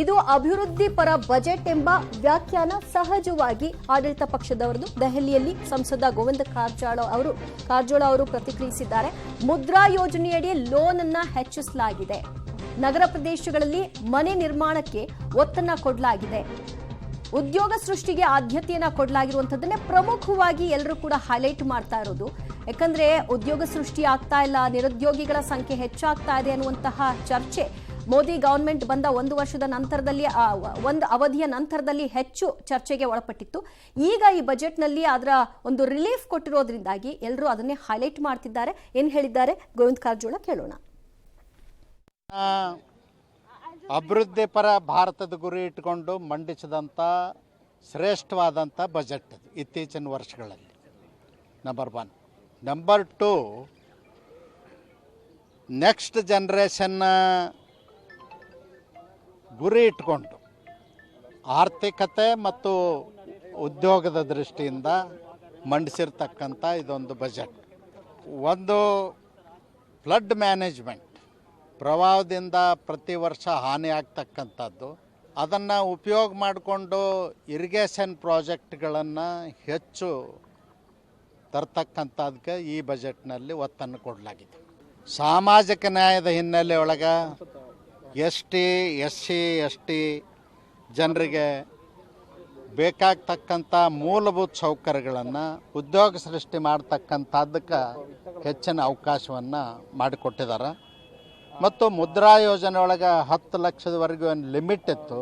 ಇದು ಅಭಿವೃದ್ಧಿ ಪರ ಬಜೆಟ್ ಎಂಬ ವ್ಯಾಖ್ಯಾನ ಸಹಜವಾಗಿ ಆಡಳಿತ ಪಕ್ಷದವರದು. ದೆಹಲಿಯಲ್ಲಿ ಸಂಸದ ಗೋವಿಂದ ಕಾರಜೋಳ ಅವರು ಪ್ರತಿಕ್ರಿಯಿಸಿದ್ದಾರೆ. ಮುದ್ರಾ ಯೋಜನೆಯಡಿ ಲೋನ್ ಅನ್ನ ಹೆಚ್ಚಿಸಲಾಗಿದೆ. ನಗರ ಪ್ರದೇಶಗಳಲ್ಲಿ ಮನೆ ನಿರ್ಮಾಣಕ್ಕೆ ಒತ್ತನ್ನ ಕೊಡಲಾಗಿದೆ. ಉದ್ಯೋಗ ಸೃಷ್ಟಿಗೆ ಆದ್ಯತೆಯನ್ನ ಕೊಡಲಾಗಿರುವಂತದ್ದನ್ನೇ ಪ್ರಮುಖವಾಗಿ ಎಲ್ಲರೂ ಕೂಡ ಹೈಲೈಟ್ ಮಾಡ್ತಾ ಇರೋದು. ಯಾಕಂದ್ರೆ ಉದ್ಯೋಗ ಸೃಷ್ಟಿ ಆಗ್ತಾ ಇಲ್ಲ, ನಿರುದ್ಯೋಗಿಗಳ ಸಂಖ್ಯೆ ಹೆಚ್ಚಾಗ್ತಾ ಇದೆ ಅನ್ನುವಂತಹ ಚರ್ಚೆ ಮೋದಿ ಗವರ್ಮೆಂಟ್ ಬಂದ ಒಂದು ವರ್ಷದ ನಂತರದಲ್ಲಿ, ಒಂದು ಅವಧಿಯ ನಂತರದಲ್ಲಿ ಹೆಚ್ಚು ಚರ್ಚೆಗೆ ಒಳಪಟ್ಟಿತ್ತು. ಈಗ ಈ ಬಜೆಟ್ನಲ್ಲಿ ಅದರ ಒಂದು ರಿಲೀಫ್ ಕೊಟ್ಟಿರೋದ್ರಿಂದಾಗಿ ಎಲ್ಲರೂ ಅದನ್ನೇ ಹೈಲೈಟ್ ಮಾಡ್ತಿದ್ದಾರೆ. ಏನ್ ಹೇಳಿದ್ದಾರೆ ಗೋವಿಂದ ಕಾರಜೋಳ ಕೇಳೋಣ. ಅಭಿವೃದ್ಧಿ ಪರ ಭಾರತದ ಗುರಿ ಇಟ್ಕೊಂಡು ಮಂಡಿಸಿದಂಥ ಶ್ರೇಷ್ಠವಾದಂಥ ಬಜೆಟ್ ಅದು ಇತ್ತೀಚಿನ ವರ್ಷಗಳಲ್ಲಿ. ನಂಬರ್ 1. ನಂಬರ್ 2, ನೆಕ್ಸ್ಟ್ ಜನ್ರೇಷನ್ನ ಗುರಿ ಇಟ್ಕೊಂಡು ಆರ್ಥಿಕತೆ ಮತ್ತು ಉದ್ಯೋಗದ ದೃಷ್ಟಿಯಿಂದ ಮಂಡಿಸಿರ್ತಕ್ಕಂಥ ಇದೊಂದು ಬಜೆಟ್. ಒಂದು ಫ್ಲಡ್ ಮ್ಯಾನೇಜ್ಮೆಂಟ್, ಪ್ರವಾಹದಿಂದ ಪ್ರತಿ ವರ್ಷ ಹಾನಿ ಆಗ್ತಕ್ಕಂಥದ್ದು, ಅದನ್ನು ಉಪಯೋಗ ಮಾಡಿಕೊಂಡು ಇರಿಗೇಷನ್ ಪ್ರಾಜೆಕ್ಟ್ಗಳನ್ನು ಹೆಚ್ಚು ತರ್ತಕ್ಕಂಥದ್ದಕ್ಕೆ ಈ ಬಜೆಟ್ನಲ್ಲಿ ಒತ್ತನ್ನು ಕೊಡಲಾಗಿದೆ. ಸಾಮಾಜಿಕ ನ್ಯಾಯದ ಹಿನ್ನೆಲೆ ಒಳಗೆ ST, SC, ST ಜನರಿಗೆ ಬೇಕಾಗ್ತಕ್ಕಂಥ ಮೂಲಭೂತ ಸೌಕರ್ಯಗಳನ್ನು ಉದ್ಯೋಗ ಸೃಷ್ಟಿ ಮಾಡ್ತಕ್ಕಂಥದ್ದಕ್ಕೆ ಹೆಚ್ಚಿನ ಅವಕಾಶವನ್ನು ಮಾಡಿಕೊಟ್ಟಿದ್ದಾರೆ. ಮತ್ತು ಮುದ್ರಾ ಯೋಜನೆ ಒಳಗೆ 10 ಲಕ್ಷದವರೆಗೂ ಒಂದು ಲಿಮಿಟ್ ಇತ್ತು.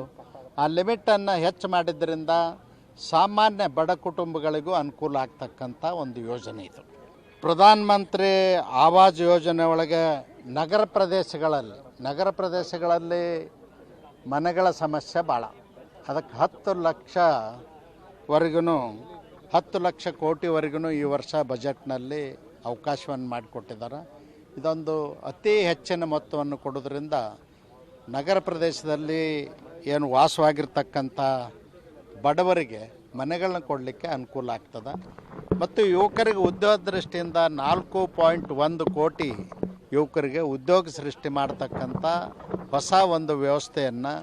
ಆ ಲಿಮಿಟನ್ನು ಹೆಚ್ಚು ಮಾಡಿದ್ದರಿಂದ ಸಾಮಾನ್ಯ ಬಡ ಕುಟುಂಬಗಳಿಗೂ ಅನುಕೂಲ ಆಗ್ತಕ್ಕಂಥ ಒಂದು ಯೋಜನೆ ಇದು. ಪ್ರಧಾನ ಮಂತ್ರಿ ಆವಾಸ್ ಯೋಜನೆ ಒಳಗೆ ನಗರ ಪ್ರದೇಶಗಳಲ್ಲಿ ಮನೆಗಳ ಸಮಸ್ಯೆ ಭಾಳ. ಅದಕ್ಕೆ 10 ಲಕ್ಷ ಕೋಟಿವರೆಗೂ ಈ ವರ್ಷ ಬಜೆಟ್ನಲ್ಲಿ ಅವಕಾಶವನ್ನು ಮಾಡಿಕೊಟ್ಟಿದ್ದಾರೆ. ಇದೊಂದು ಅತಿ ಹೆಚ್ಚಿನ ಮೊತ್ತವನ್ನು ಕೊಡೋದ್ರಿಂದ ನಗರ ಪ್ರದೇಶದಲ್ಲಿ ಏನು ವಾಸವಾಗಿರ್ತಕ್ಕಂಥ ಬಡವರಿಗೆ ಮನೆಗಳನ್ನ ಕೊಡಲಿಕ್ಕೆ ಅನುಕೂಲ ಆಗ್ತದೆ. ಮತ್ತು ಯುವಕರಿಗೆ ಉದ್ಯೋಗ ದೃಷ್ಟಿಯಿಂದ 4.1 ಕೋಟಿ ಯುವಕರಿಗೆ ಉದ್ಯೋಗ ಸೃಷ್ಟಿ ಮಾಡ್ತಕ್ಕಂಥ ಹೊಸ ಒಂದು ವ್ಯವಸ್ಥೆಯನ್ನು